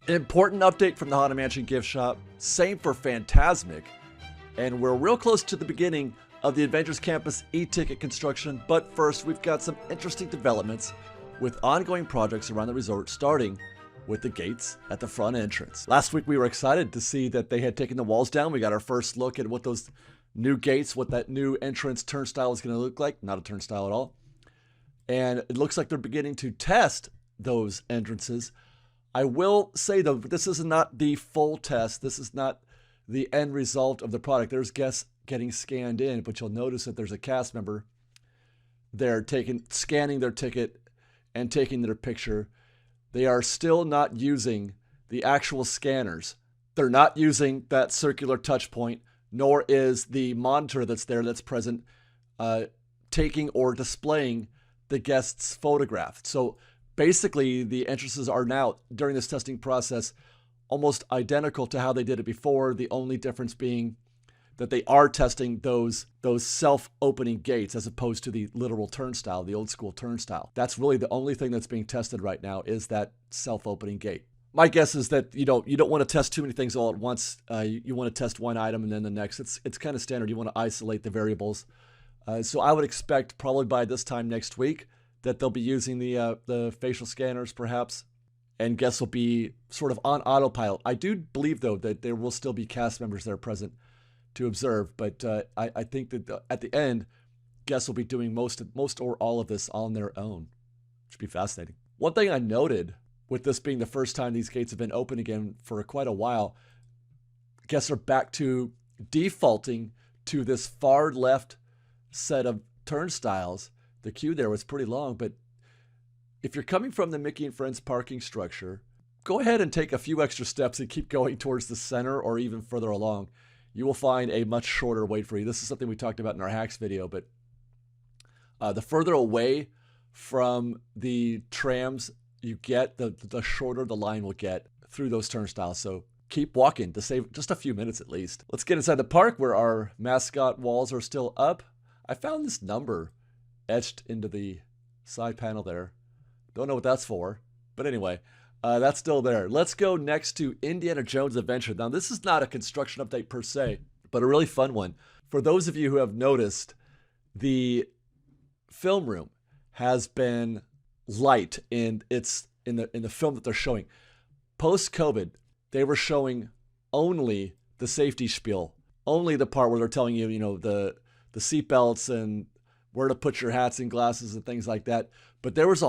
Important update from the Haunted Mansion gift shop. Same for Fantasmic. And we're real close to the beginning of the Avengers Campus e-ticket construction. But first, we've got some interesting developments with ongoing projects around the resort, starting with the gates at the front entrance. Last week, we were excited to see that they had taken the walls down. We got our first look at what those new gates, what that new entrance turnstile is going to look like. Not a turnstile at all. And it looks like they're beginning to test those entrances. I will say, though, this is not the full test. This is not the end result of the product. There's guests getting scanned in, but you'll notice that there's a cast member. They're scanning their ticket and taking their picture. They are still not using the actual scanners. They're not using that circular touch point, nor is the monitor that's there that's present taking or displaying the guest's photograph. So basically, the entrances are now, during this testing process, almost identical to how they did it before. The only difference being that they are testing those self-opening gates as opposed to the literal turnstile, the old school turnstile. That's really the only thing that's being tested right now, is that self-opening gate. My guess is that you don't want to test too many things all at once. You want to test one item and then the next. It's kind of standard. You want to isolate the variables. So I would expect probably by this time next week that they'll be using the facial scanners perhaps, and guests will be sort of on autopilot. I do believe, though, that there will still be cast members that are present to observe, but I think that at the end, guests will be doing most or all of this on their own. Should be fascinating. One thing I noted, with this being the first time these gates have been open again for quite a while, guests are back to defaulting to this far left set of turnstiles. The queue there was pretty long, but if you're coming from the Mickey and Friends parking structure, go ahead and take a few extra steps and keep going towards the center or even further along. You will find a much shorter wait for you. This is something we talked about in our hacks video, but the further away from the trams you get, the shorter the line will get through those turnstiles. So keep walking to save just a few minutes at least. Let's get inside the park where our mascot walls are still up. I found this number etched into the side panel there. Don't know what that's for, but anyway, that's still there. Let's go next to Indiana Jones Adventure. Now, this is not a construction update per se, but a really fun one. For those of you who have noticed, the film room has been light in the film that they're showing. Post-COVID, they were showing only the safety spiel, only the part where they're telling you, the seatbelts and where to put your hats and glasses and things like that. But there was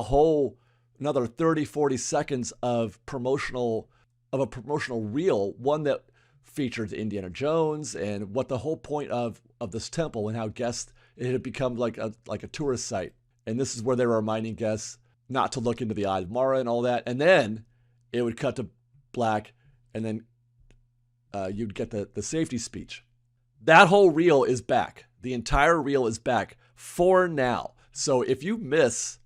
another 30, 40 seconds of a promotional reel, one that featured Indiana Jones and what the whole point of this temple and how it had become like a tourist site. And this is where they were reminding guests not to look into the Eye of Mara and all that. And then it would cut to black, and then you'd get the safety speech. That whole reel is back. The entire reel is back for now. So if you miss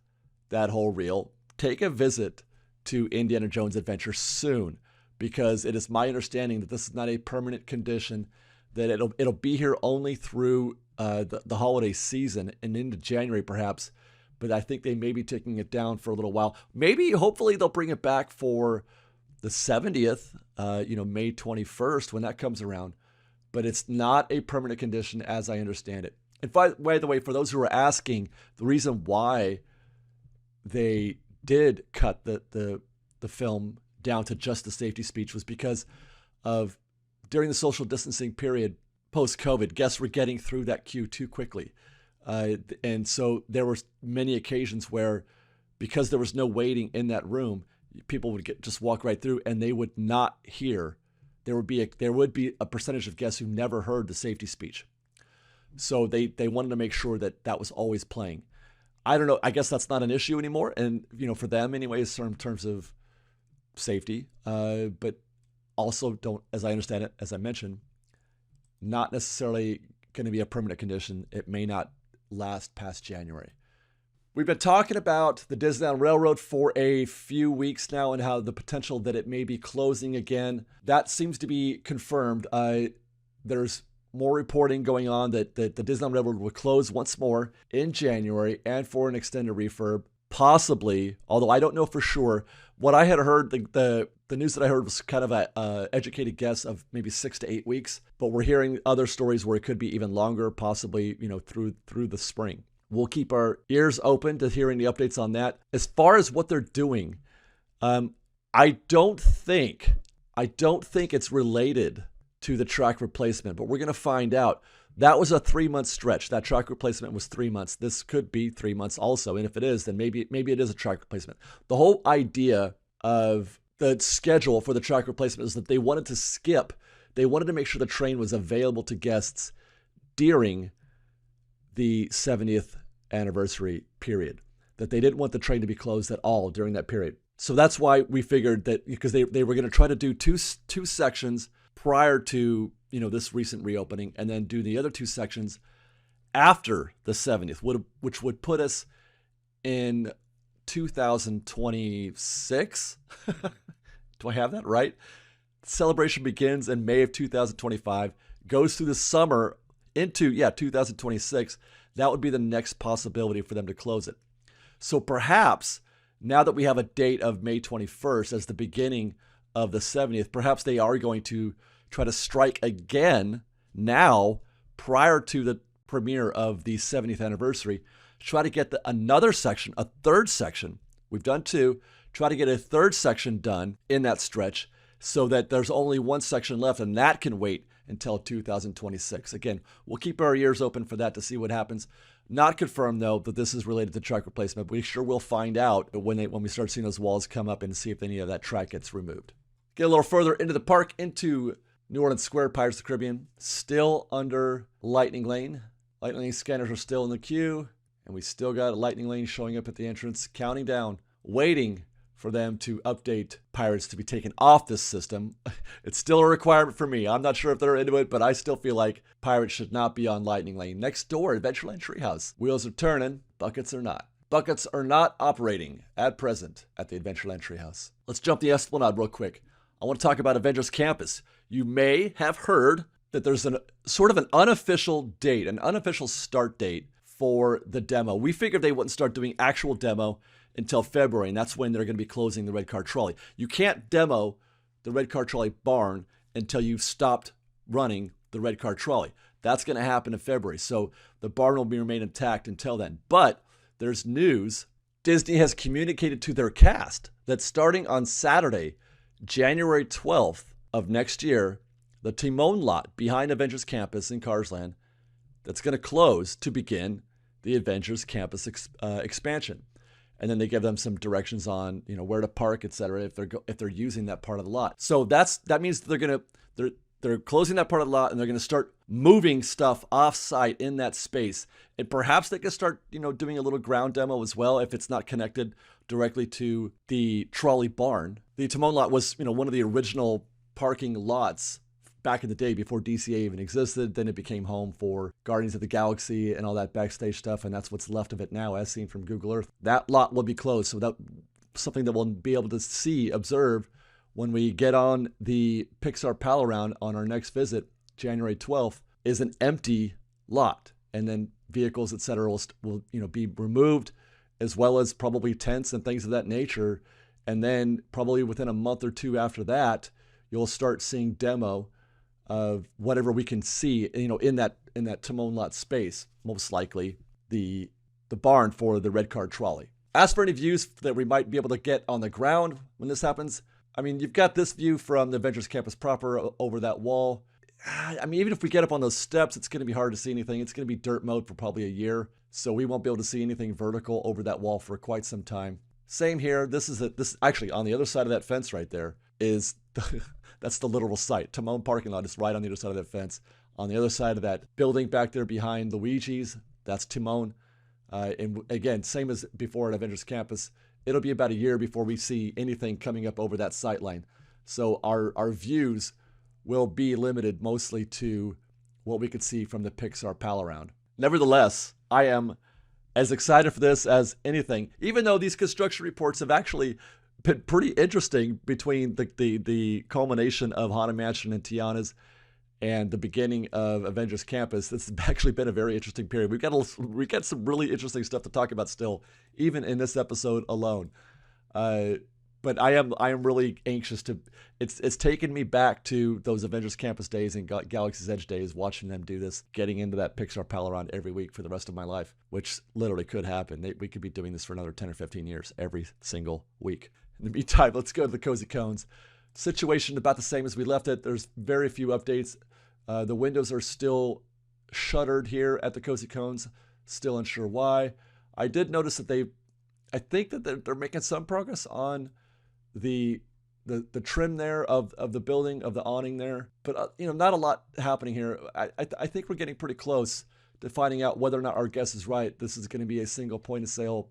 that whole reel, take a visit to Indiana Jones Adventure soon, because it is my understanding that this is not a permanent condition, that it'll be here only through the holiday season and into January perhaps. But I think they may be taking it down for a little while. Maybe, hopefully, they'll bring it back for the 70th, May 21st, when that comes around. But it's not a permanent condition as I understand it. And by the way, for those who are asking, the reason why they did cut the film down to just the safety speech was because of, during the social distancing period post-COVID, guests were getting through that queue too quickly. And so there were many occasions where, because there was no waiting in that room, people would just walk right through and they would not hear. There would be a percentage of guests who never heard the safety speech. So they wanted to make sure that was always playing. I don't know. I guess that's not an issue anymore. And, for them anyways, in terms of safety, but also as I understand it, as I mentioned, not necessarily going to be a permanent condition. It may not last past January. We've been talking about the Disneyland Railroad for a few weeks now and how the potential that it may be closing again. That seems to be confirmed. There's more reporting going on that the Disneyland Railroad will close once more in January and for an extended refurb, possibly, although I don't know for sure. What I had heard, the The news that I heard was kind of a educated guess of maybe 6 to 8 weeks, but we're hearing other stories where it could be even longer, possibly, through the spring. We'll keep our ears open to hearing the updates on that. As far as what they're doing, I don't think it's related to the track replacement, but we're going to find out. That was a 3-month stretch. That track replacement was 3 months. This could be 3 months also. And if it is, then maybe it is a track replacement. The whole idea of the schedule for the track replacement is that they wanted to make sure the train was available to guests during the 70th anniversary period, that they didn't want the train to be closed at all during that period. So that's why we figured that, because they were going to try to do two sections prior to this recent reopening, and then do the other 2 sections after the 70th, which would put us in 2026. Do I have that right? Celebration begins in May of 2025, goes through the summer into 2026. That would be the next possibility for them to close it. So perhaps now that we have a date of May 21st as the beginning of the 70th, perhaps they are going to try to strike again now prior to the premiere of the 70th anniversary, try to get another section, a third section. We've done 2, try to get a third section done in that stretch so that there's only 1 section left, and that can wait until 2026. Again, we'll keep our ears open for that to see what happens. Not confirmed, though, that this is related to track replacement. We sure will find out when we start seeing those walls come up and see if any of that track gets removed. Get a little further into the park, into New Orleans Square, Pirates of the Caribbean, still under Lightning Lane. Lightning Lane scanners are still in the queue, and we still got a Lightning Lane showing up at the entrance, counting down, waiting for them to update Pirates to be taken off this system. It's still a requirement for me. I'm not sure if they're into it, but I still feel like Pirates should not be on Lightning Lane. Next door, Adventureland Treehouse. Wheels are turning, buckets are not. Buckets are not operating at present at the Adventureland Treehouse. Let's jump the Esplanade real quick. I want to talk about Avengers Campus. You may have heard that there's an unofficial date, an unofficial start date for the demo. We figured they wouldn't start doing actual demo until February, and that's when they're going to be closing the red car trolley. You can't demo the red car trolley barn until you've stopped running the red car trolley. That's going to happen in February, so the barn will remain intact until then. But there's news. Disney has communicated to their cast that starting on Saturday, January 12th of next year, the Timon lot behind Avengers Campus in Carsland, that's going to close to begin the Avengers Campus expansion. And then they give them some directions on, where to park, etc. if they're using that part of the lot. So that means they're closing that part of the lot, and they're going to start moving stuff off-site in that space. And perhaps they can start, doing a little ground demo as well if it's not connected directly to the trolley barn. The Timon lot was, one of the original parking lots back in the day before DCA even existed. Then it became home for Guardians of the Galaxy and all that backstage stuff, and that's what's left of it now as seen from Google Earth. That lot will be closed, so that's something that we'll be able to observe when we get on the Pixar Pal Around on our next visit, January 12th, is an empty lot, and then vehicles, etc. will be removed, as well as probably tents and things of that nature. And then probably within a month or 2 after that, you'll start seeing demo of whatever we can see, in that Timon lot space, most likely the barn for the red car trolley. As for any views that we might be able to get on the ground when this happens, you've got this view from the Avengers Campus proper over that wall. Even if we get up on those steps, it's going to be hard to see anything. It's going to be dirt mode for probably a year, so we won't be able to see anything vertical over that wall for quite some time. Same here. This actually on the other side of that fence right there is that's the literal site. Timon parking lot is right on the other side of that fence. On the other side of that building back there behind Luigi's, that's Timon. And again, same as before at Avengers Campus, it'll be about a year before we see anything coming up over that sight line. So our views will be limited mostly to what we could see from the Pixar Pal Around. Nevertheless, I am as excited for this as anything, even though these construction reports have actually been pretty interesting between the culmination of Haunted Mansion and Tiana's and the beginning of Avengers Campus. It's actually been a very interesting period. We got some really interesting stuff to talk about still, even in this episode alone. But I am really anxious to. It's taken me back to those Avengers Campus days and Galaxy's Edge days, watching them do this, getting into that Pixar pal around every week for the rest of my life, which literally could happen. We could be doing this for another 10 or 15 years, every single week. In the meantime, let's go to the Cozy Cones. Situation about the same as we left it. There's very few updates. The windows are still shuttered here at the Cozy Cones. Still unsure why. I did notice that I think that they're making some progress on the trim there of the building, of the awning there, but not a lot happening here. I think we're getting pretty close to finding out whether or not our guess is right. This is going to be a single point of sale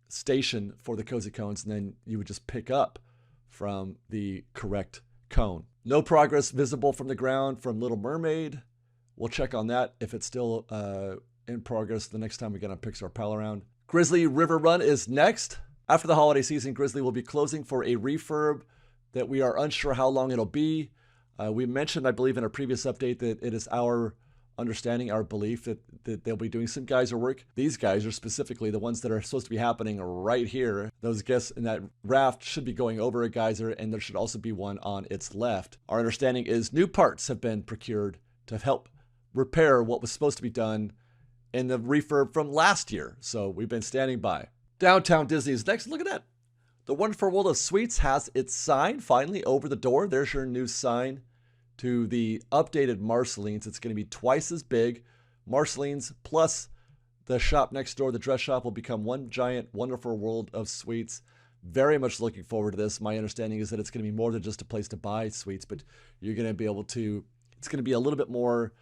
station for the Cozy Cones, and then you would just pick up from the correct cone. No progress visible from the ground from Little Mermaid. We'll check on that if it's still in progress the next time we get on Pixar Pal Around. Grizzly River Run is next. After the holiday season, Grizzly will be closing for a refurb that we are unsure how long it'll be. We mentioned, I believe, in a previous update that it is our understanding, our belief that they'll be doing some geyser work. These guys are specifically the ones that are supposed to be happening right here. Those guests in that raft should be going over a geyser, and there should also be one on its left. Our understanding is new parts have been procured to help repair what was supposed to be done in the refurb from last year. So we've been standing by. Downtown Disney is next. Look at that. The Wonderful World of Sweets has its sign finally over the door. There's your new sign to the updated Marceline's. It's going to be twice as big. Marceline's plus the shop next door, the dress shop, will become one giant Wonderful World of Sweets. Very much looking forward to this. My understanding is that it's going to be more than just a place to buy sweets, but you're going to be able to, it's going to be a little bit more,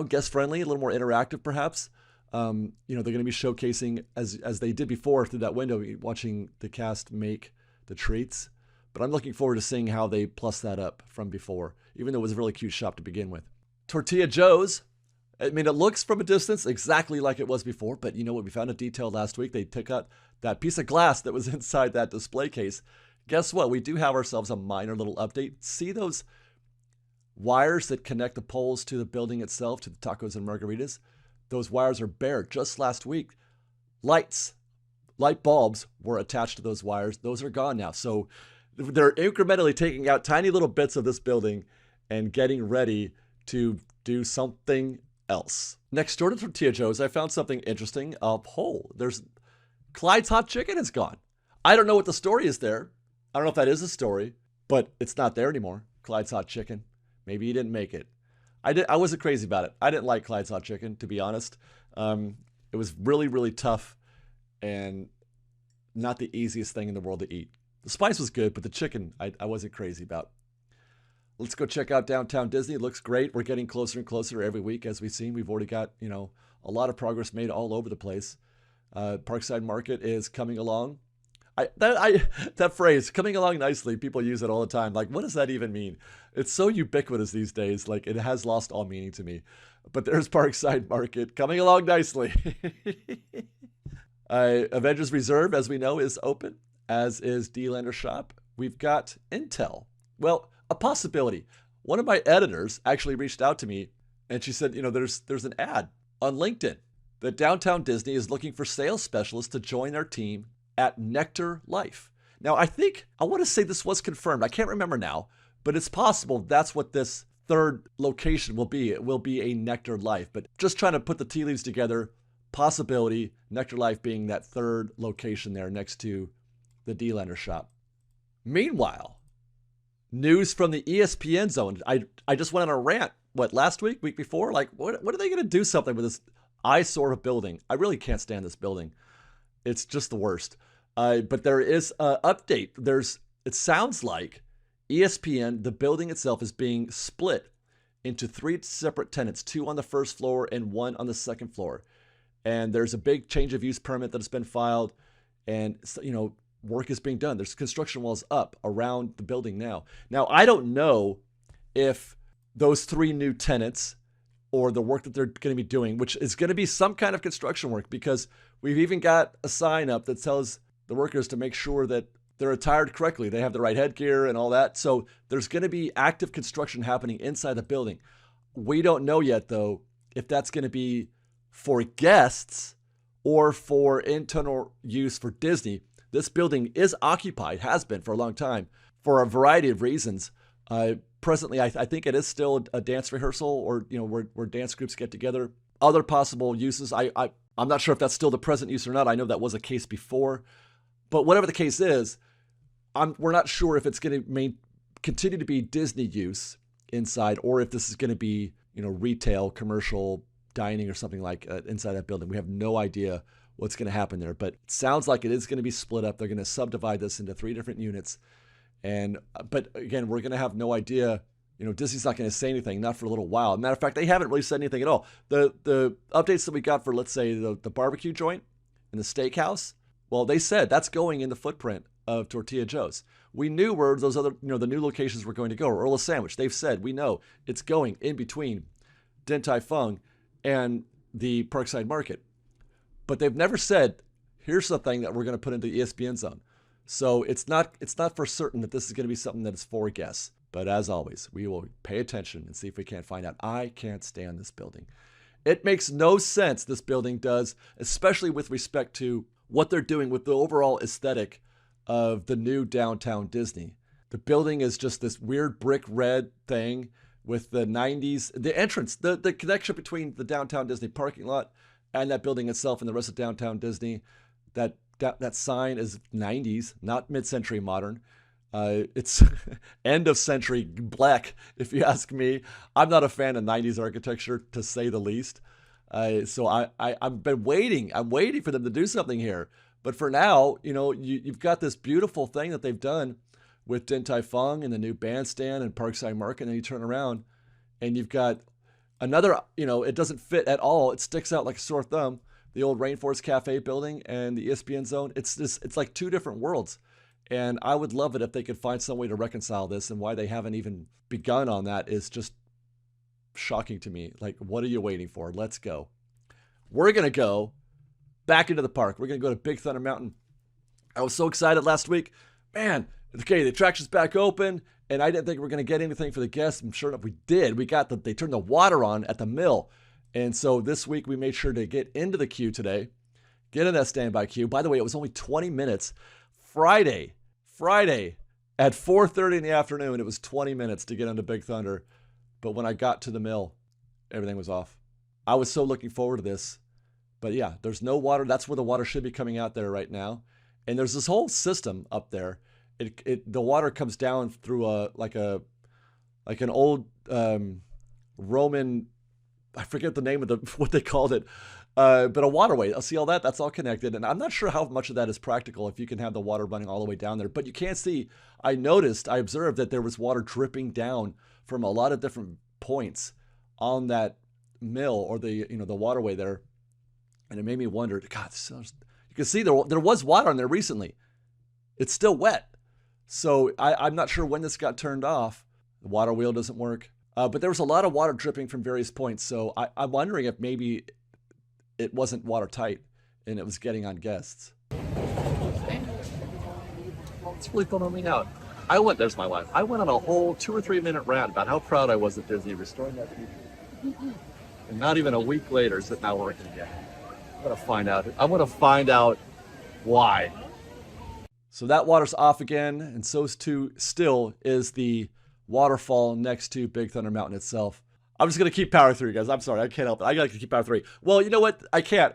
guest friendly, a little more interactive perhaps. They're going to be showcasing as they did before through that window, watching the cast make the treats. But I'm looking forward to seeing how they plus that up from before, even though it was a really cute shop to begin with. Tortilla Joes. I mean, it looks from a distance exactly like it was before, but you know what? We found a detail last week. They took out that piece of glass that was inside that display case. Guess what? We do have ourselves a minor little update. See those wires that connect the poles to the building itself, to the tacos and margaritas? Those wires are bare. Just last week, light bulbs were attached to those wires. Those are gone now. So they're incrementally taking out tiny little bits of this building and getting ready to do something else. Next door to Tortilla Joes, I found something interesting. There's Clyde's Hot Chicken is gone. I don't know what the story is there. I don't know if that is a story, but it's not there anymore. Clyde's Hot Chicken. Maybe he didn't make it. I wasn't crazy about it. I didn't like Clyde's Hot Chicken, to be honest. It was really, really tough and not the easiest thing in the world to eat. The spice was good, but the chicken, I wasn't crazy about. Let's go check out Downtown Disney. It looks great. We're getting closer and closer every week, as we've seen. We've already got, a lot of progress made all over the place. Parkside Market is coming along. That phrase, coming along nicely, people use it all the time. Like, what does that even mean? It's so ubiquitous these days. Like, it has lost all meaning to me. But there's Parkside Market coming along nicely. Avengers Reserve, as we know, is open, as is D-Lander Shop. We've got Intel. Well, a possibility. One of my editors actually reached out to me, and she said, there's an ad on LinkedIn that Downtown Disney is looking for sales specialists to join their team at Nectar Life. Now, I want to say this was confirmed. I can't remember now, but it's possible that's what this third location will be. It will be a Nectar Life, but just trying to put the tea leaves together, possibility, Nectar Life being that third location there next to the D-Lander Shop. Meanwhile, news from the ESPN Zone. I just went on a rant, last week before? Like, what are they going to do something with this eyesore of building? I really can't stand this building. It's just the worst. But there is an update. It sounds like ESPN, the building itself, is being split into 3 separate tenants, 2 on the first floor and 1 on the second floor. And there's a big change of use permit that has been filed, and work is being done. There's construction walls up around the building now. Now, I don't know if those 3 new tenants or the work that they're going to be doing, which is going to be some kind of construction work, because we've even got a sign up that tells the workers to make sure that they're attired correctly. They have the right headgear and all that. So there's going to be active construction happening inside the building. We don't know yet, though, if that's going to be for guests or for internal use for Disney. This building is occupied, has been for a long time, for a variety of reasons. Presently, I think it is still a dance rehearsal, or where dance groups get together. Other possible uses, I'm not sure if that's still the present use or not. I know that was a case before, but whatever the case is, we're not sure if it's going to continue to be Disney use inside, or if this is going to be retail, commercial, dining or something like inside that building. We have no idea what's going to happen there, but it sounds like it is going to be split up. They're going to subdivide this into 3 different units. But again, we're going to have no idea. Disney's not going to say anything, not for a little while. Matter of fact, they haven't really said anything at all. The updates that we got for, let's say, the barbecue joint and the steakhouse, well, they said that's going in the footprint of Tortilla Joes. We knew where those other, the new locations were going to go. Earl's Sandwich, they've said, we know it's going in between Din Tai Fung and the Parkside Market. But they've never said, here's the thing that we're going to put into the ESPN Zone. So it's not for certain that this is going to be something that is for guests. But as always, we will pay attention and see if we can't find out. I can't stand this building. It makes no sense, this building does, especially with respect to what they're doing with the overall aesthetic of the new downtown Disney. The building is just this weird brick red thing with the 90s, the entrance, the connection between the downtown Disney parking lot and that building itself and the rest of downtown Disney. That sign is 90s, not mid-century modern. It's end of century black, if you ask me. I'm not a fan of 90s architecture, to say the least. So I've been waiting. I'm waiting for them to do something here. But for now, you've got this beautiful thing that they've done with Din Tai Fung and the new bandstand and Parkside Market, and then you turn around and you've got another, it doesn't fit at all. It sticks out like a sore thumb. The old Rainforest Cafe building and the ESPN Zone. It's like 2 different worlds. And I would love it if they could find some way to reconcile this, and why they haven't even begun on that is just shocking to me. Like, what are you waiting for? Let's go. We're going to go back into the park. We're going to go to Big Thunder Mountain. I was so excited last week. Man, okay, the attraction's back open, and I didn't think we were going to get anything for the guests. And sure enough, we did. They turned the water on at the mill. And so this week we made sure to get into the queue today, get in that standby queue. By the way, it was only 20 minutes. Friday at 4:30 in the afternoon, it was 20 minutes to get into Big Thunder. But when I got to the mill, everything was off. I was so looking forward to this. But yeah, there's no water. That's where the water should be coming out there right now. And there's this whole system up there. The water comes down through an old Roman, I forget the name of what they called it, but a waterway. See all that? That's all connected. And I'm not sure how much of that is practical if you can have the water running all the way down there. But you can see, I observed that there was water dripping down from a lot of different points on that mill, or the waterway there. And it made me wonder, God, you can see there was water on there recently. It's still wet. So I'm not sure when this got turned off. The water wheel doesn't work. But there was a lot of water dripping from various points. So I'm wondering if maybe it wasn't watertight and it was getting on guests. It's really fun me out. There's my wife. I went on a whole 2 or 3 minute rant about how proud I was of Disney restoring that feature. And not even a week later is it not working again. I'm going to find out why. So that water's off again, and so too still is the waterfall next to Big Thunder Mountain itself. I'm just going to keep powering through, guys. I'm sorry. I can't help it. I got to keep powering through. Well, you know what? I can't.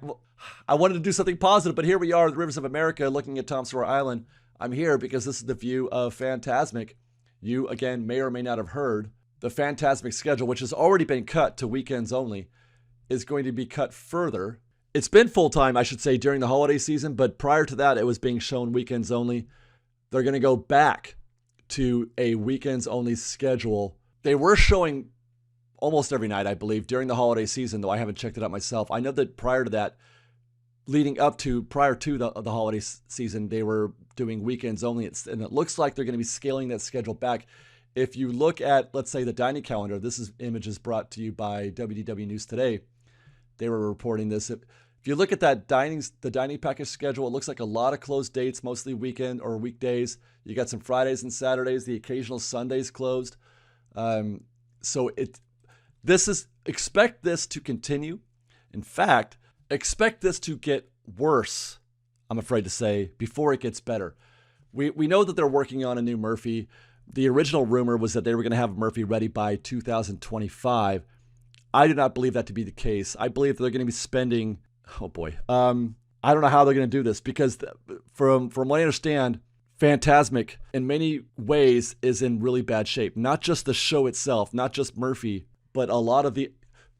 I wanted to do something positive, but here we are, the Rivers of America, looking at Tom Sawyer Island. I'm here because this is the view of Fantasmic. You, again, may or may not have heard the Fantasmic schedule, which has already been cut to weekends only, is going to be cut further. It's been full-time, I should say, during the holiday season, but prior to that, it was being shown weekends only. They're going to go back to a weekends only schedule. They were showing almost every night, I believe, during the holiday season, though I haven't checked it out myself. I know that prior to that, prior to the holiday season, they were doing weekends only, and it looks like they're going to be scaling that schedule back. If you look at, let's say, the dining calendar, this is images brought to you by WDW News Today. They were reporting this. If you look at the dining package schedule, it looks like a lot of closed dates, mostly weekend or weekdays. You got some Fridays and Saturdays, the occasional Sundays closed. Expect this to continue. In fact, expect this to get worse I'm afraid to say, before it gets better. We know that they're working on a new Murphy. The original rumor was that they were going to have Murphy ready by 2025. I do not believe that to be the case. I believe they're going to be spending, oh boy, I don't know how they're going to do this, because from what I understand, Fantasmic in many ways is in really bad shape. Not just the show itself, not just Murphy, but a lot of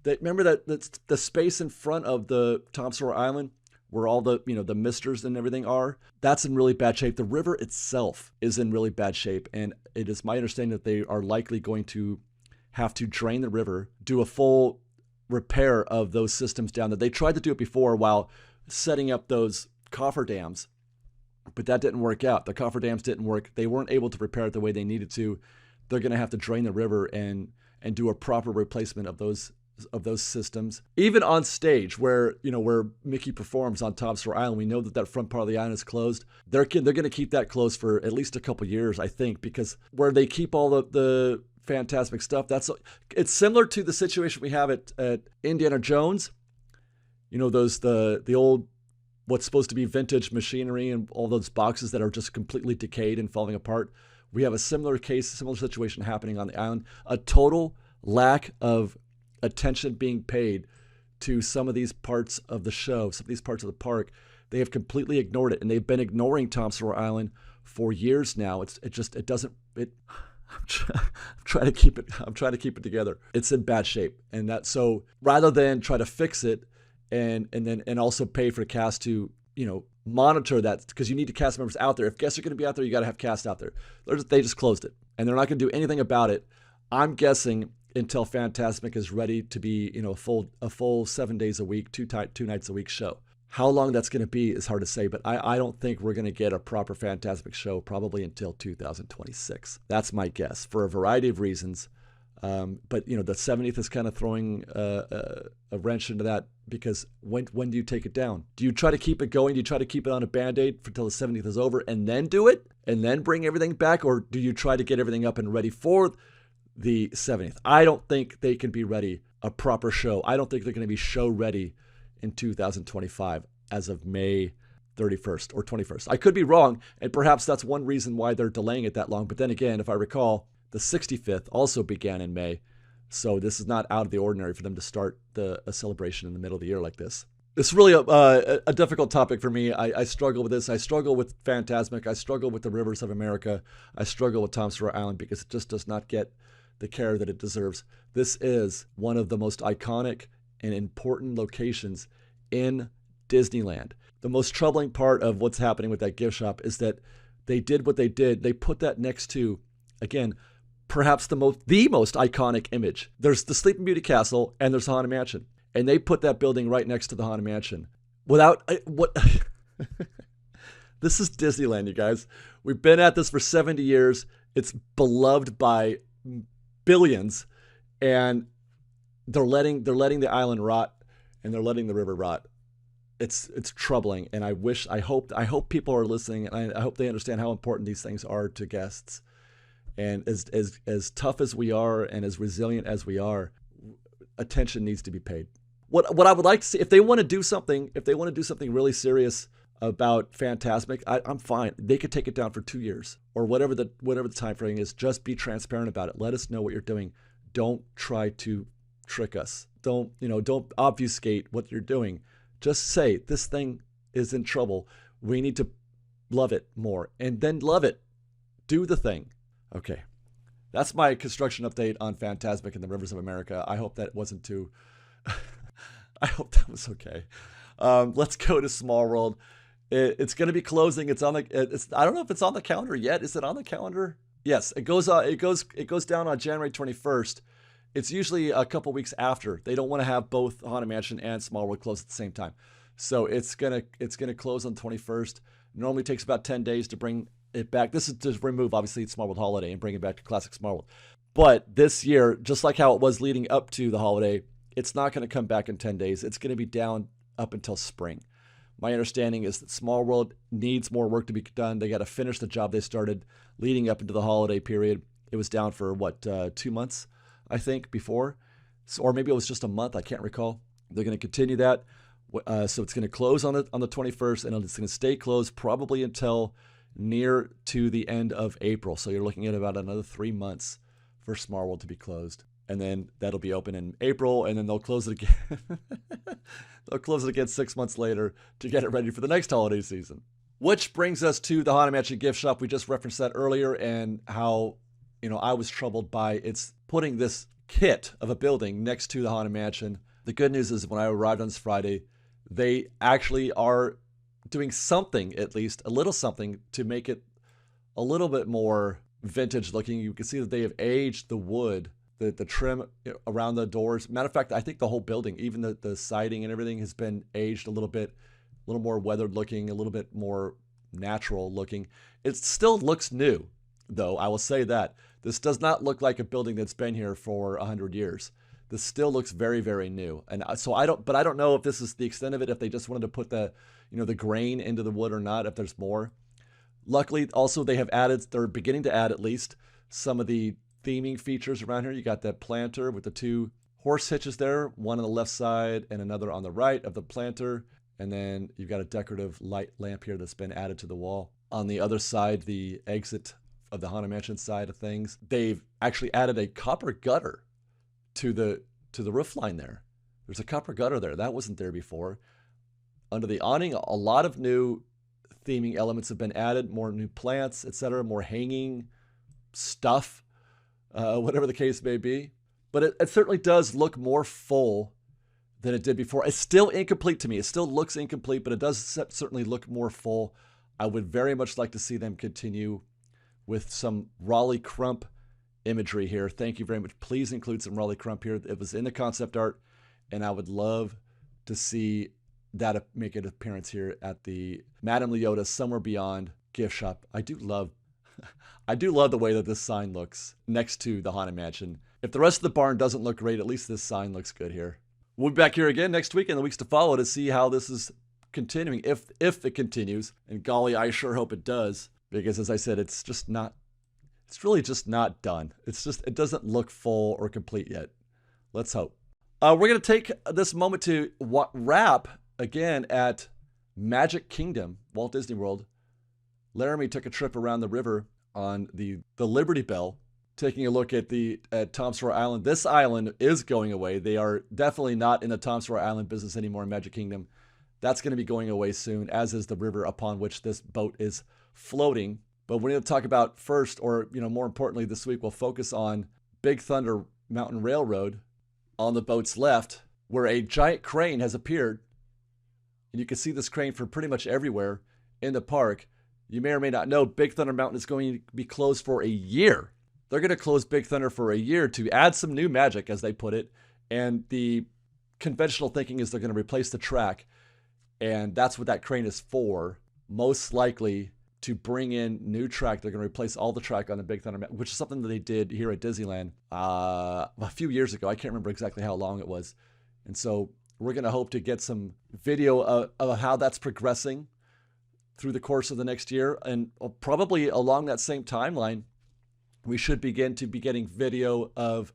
remember that the space in front of the Tom Sawyer Island where all the the misters and everything are, that's in really bad shape. The river itself is in really bad shape, and it is my understanding that they are likely going to have to drain the river, do a full repair of those systems down there. They tried to do it before while setting up those cofferdams, but that didn't work out. The cofferdams didn't work. They weren't able to repair it the way they needed to. They're going to have to drain the river and do a proper replacement of those systems. Even on stage, where Mickey performs on Tom Sawyer Island, we know that front part of the island is closed. They're going to keep that closed for at least a couple years, I think, because where they keep all the Fantasmic stuff, it's similar to the situation we have at Indiana Jones. The old, what's supposed to be vintage machinery and all those boxes that are just completely decayed and falling apart. We have a similar situation happening on the island. A total lack of attention being paid to some of these parts of the show, some of these parts of the park. They have completely ignored it, and they've been ignoring Tom Sawyer Island for years now. I'm trying to keep it together. It's in bad shape, and so rather than try to fix it and also pay for the cast to monitor that, because you need the cast members out there. If guests are going to be out there, you got to have cast out there. They just closed it, and they're not going to do anything about it. I'm guessing until Fantasmic is ready to be, a full 7 days a week, two nights a week show. How long that's going to be is hard to say, but I don't think we're going to get a proper Fantasmic show probably until 2026. That's my guess, for a variety of reasons. But the 70th is kind of throwing a wrench into that, because when do you take it down? Do you try to keep it going? Do you try to keep it on a Band-Aid until the 70th is over and then do it and then bring everything back? Or do you try to get everything up and ready for the 70th? I don't think they can be ready, a proper show. I don't think they're going to be show ready in 2025 as of May 31st or 21st. I could be wrong, and perhaps that's one reason why they're delaying it that long. But then again, if I recall, the 65th also began in May, so this is not out of the ordinary for them to start a celebration in the middle of the year like this. It's really a difficult topic for me. I struggle with this. I struggle with Fantasmic. I struggle with the Rivers of America. I struggle with Tom Sawyer Island, because it just does not get the care that it deserves. This is one of the most iconic and important locations in Disneyland. The most troubling part of what's happening with that gift shop is that they did what they did. They put that next to, again, perhaps the most iconic image. There's the Sleeping Beauty Castle and there's Haunted Mansion. And they put that building right next to the Haunted Mansion. This is Disneyland, you guys. We've been at this for 70 years. It's beloved by billions, and they're letting the island rot, and they're letting the river rot. It's troubling, and I hope people are listening, and I hope they understand how important these things are to guests. And as tough as we are and as resilient as we are, attention needs to be paid. What I would like to see, if they want to do something really serious about Fantasmic, I'm fine. They could take it down for 2 years or whatever the time frame is. Just be transparent about it. Let us know what you're doing. Don't try to trick us. Don't obfuscate what you're doing. Just say this thing is in trouble. We need to love it more, and then love it. Do the thing. Okay. That's my construction update on Fantasmic and the Rivers of America. I hope that wasn't too I hope that was okay. Let's go to Small World. It's going to be closing. I don't know if it's on the calendar yet. Is it on the calendar? Yes, it goes down on January 21st. It's usually a couple weeks after. They don't want to have both Haunted Mansion and Small World close at the same time. So it's gonna close on the 21st. Normally takes about 10 days to bring it back. This is to remove, obviously, Small World Holiday and bring it back to classic Small World. But this year, just like how it was leading up to the holiday, it's not going to come back in 10 days. It's going to be down up until spring. My understanding is that Small World needs more work to be done. They got to finish the job they started leading up into the holiday period. It was down for 2 months, I think, before. Or maybe it was just a month. I can't recall. They're going to continue that. So it's going to close on the 21st, and it's going to stay closed probably until near to the end of April. So you're looking at about another 3 months for Smart World to be closed. And then that'll be open in April, and then they'll close it again. They'll close it again 6 months later to get it ready for the next holiday season. Which brings us to the Haunted Mansion gift shop. We just referenced that earlier, and how, I was troubled by its putting this kit of a building next to the Haunted Mansion. The good news is when I arrived on this Friday, they actually are doing something, at least a little something, to make it a little bit more vintage looking. You can see that they have aged the wood, the trim around the doors. Matter of fact, I think the whole building, even the siding and everything, has been aged a little bit, a little more weathered looking, a little bit more natural looking. It still looks new, though. I will say that. This does not look like a building that's been here for 100 years. This still looks very, very new. And so I don't know if this is the extent of it, if they just wanted to put the grain into the wood or not, if there's more. Luckily, also, they're beginning to add at least some of the theming features around here. You got that planter with the 2 horse hitches there, one on the left side and another on the right of the planter. And then you've got a decorative light lamp here that's been added to the wall. On the other side, the exit of the Haunted Mansion side of things, they've actually added a copper gutter to the roof line there. There's a copper gutter there. That wasn't there before. Under the awning, a lot of new theming elements have been added, more new plants, etc., more hanging stuff, whatever the case may be. But it certainly does look more full than it did before. It's still incomplete to me. It still looks incomplete, but it does certainly look more full. I would very much like to see them continue with some Raleigh Crump imagery here. Thank you very much. Please include some Raleigh Crump here. It was in the concept art, and I would love to see that make an appearance here at the Madame Leota Somewhere Beyond gift shop. I do love the way that this sign looks next to the Haunted Mansion. If the rest of the barn doesn't look great, at least this sign looks good here. We'll be back here again next week and the weeks to follow to see how this is continuing, if it continues. And golly, I sure hope it does, because as I said, it's really just not done. It doesn't look full or complete yet. Let's hope. We're going to take this moment to wrap again at Magic Kingdom, Walt Disney World. Laramie took a trip around the river on the Liberty Bell, taking a look at Tom Sawyer Island. This island is going away. They are definitely not in the Tom Sawyer Island business anymore in Magic Kingdom. That's going to be going away soon, as is the river upon which this boat is floating. But we're going to talk about first, or more importantly this week, we'll focus on Big Thunder Mountain Railroad on the boat's left, where a giant crane has appeared. And you can see this crane from pretty much everywhere in the park. You may or may not know, Big Thunder Mountain is going to be closed for a year. They're going to close Big Thunder for a year to add some new magic, as they put it. And the conventional thinking is they're going to replace the track. And that's what that crane is for. Most likely to bring in new track. They're going to replace all the track on the Big Thunder Mountain, which is something that they did here at Disneyland a few years ago. I can't remember exactly how long it was. And so we're going to hope to get some video of how that's progressing through the course of the next year. And probably along that same timeline, we should begin to be getting video of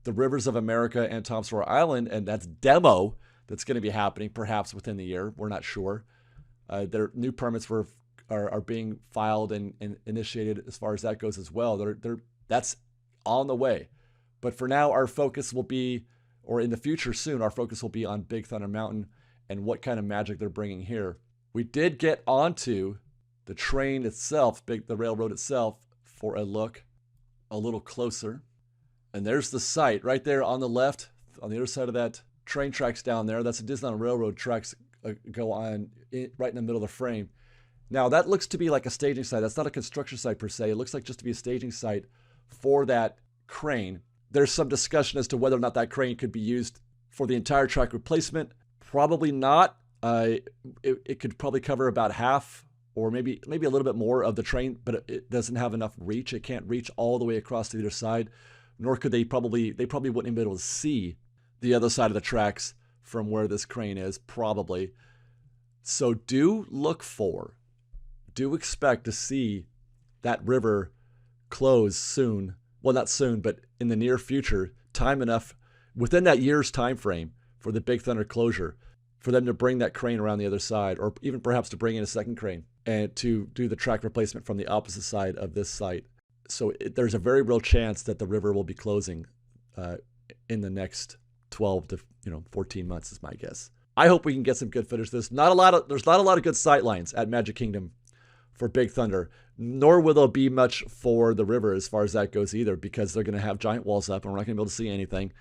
the Rivers of America and Tom Sawyer Island, and that's demo that's going to be happening perhaps within the year. We're not sure. Their new permits are being filed and initiated as far as that goes as well. That's on the way. But for now, our focus will be, or in the future soon, our focus will be on Big Thunder Mountain and what kind of magic they're bringing here. We did get onto the train itself, the railroad itself, for a look a little closer. And there's the site right there on the left, on the other side of that train tracks down there. That's the Disneyland Railroad tracks go on right in the middle of the frame. Now that looks to be like a staging site. That's not a construction site per se. It looks like just to be a staging site for that crane. There's some discussion as to whether or not that crane could be used for the entire track replacement. Probably not. It could probably cover about half or maybe a little bit more of the train, but it doesn't have enough reach. It can't reach all the way across to the other side, nor could they probably wouldn't be able to see the other side of the tracks from where this crane is, probably. So do expect to see that river close soon. Well, not soon, but in the near future, time enough within that year's time frame for the Big Thunder closure. for them to bring that crane around the other side, or even perhaps to bring in a second crane and to do the track replacement from the opposite side of this site. So there's a very real chance that the river will be closing in the next 12 to 14 months is my guess. I hope we can get some good footage. There's not a lot of good sight lines at Magic Kingdom for Big Thunder, nor will there be much for the river as far as that goes either, because they're going to have giant walls up and we're not going to be able to see anything.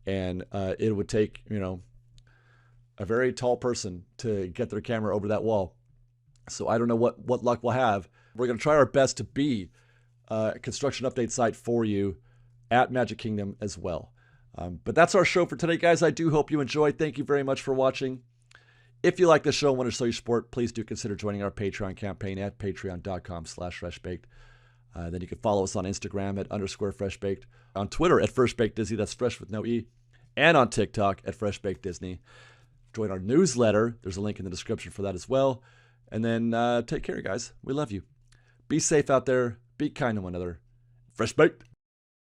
And it would take, a very tall person to get their camera over that wall. So I don't know what luck we'll have. We're going to try our best to be a construction update site for you at Magic Kingdom as well. But that's our show for today, guys. I do hope you enjoyed. Thank you very much for watching. If you like the show and want to show your support, please do consider joining our Patreon campaign at patreon.com/freshbaked. Then you can follow us on Instagram at _freshbaked, on Twitter at freshbakedisney, that's fresh with no E, and on TikTok at freshbakedisney. Join our newsletter. There's a link in the description for that as well. And then take care, guys. We love you. Be safe out there. Be kind to one another. Fresh baked.